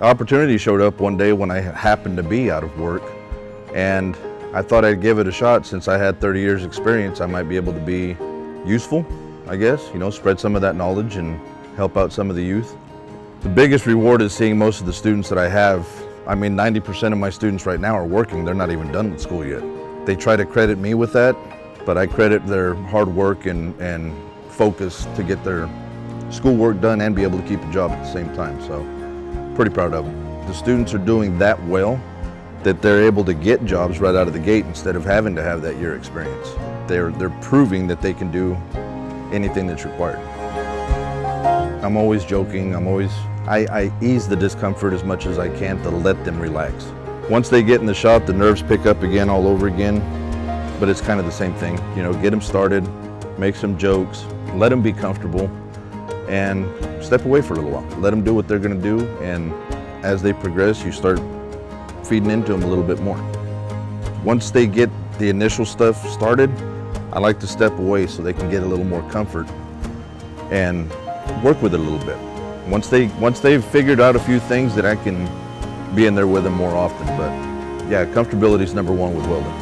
Opportunity showed up one day when I happened to be out of work, and I thought I'd give it a shot. Since I had 30 years experience, I might be able to be useful, I guess, spread some of that knowledge and help out some of the youth. The biggest reward is seeing most of the students that I have. 90% of my students right now are working. They're not even done with school yet. They try to credit me with that, but I credit their hard work and focus to get their schoolwork done and be able to keep a job at the same time. So pretty proud of them. The students are doing that well that they're able to get jobs right out of the gate instead of having to have that year experience. They're proving that they can do anything that's required. I'm always joking. I ease the discomfort as much as I can to let them relax. Once they get in the shop, the nerves pick up again all over again, but it's kind of the same thing. Get them started, make some jokes, let them be comfortable, and step away for a little while. Let them do what they're gonna do, and as they progress, you start feeding into them a little bit more. Once they get the initial stuff started, I like to step away so they can get a little more comfort and work with it a little bit. Once they've figured out a few things, that I can be in there with them more often. But yeah, comfortability is number one with welding.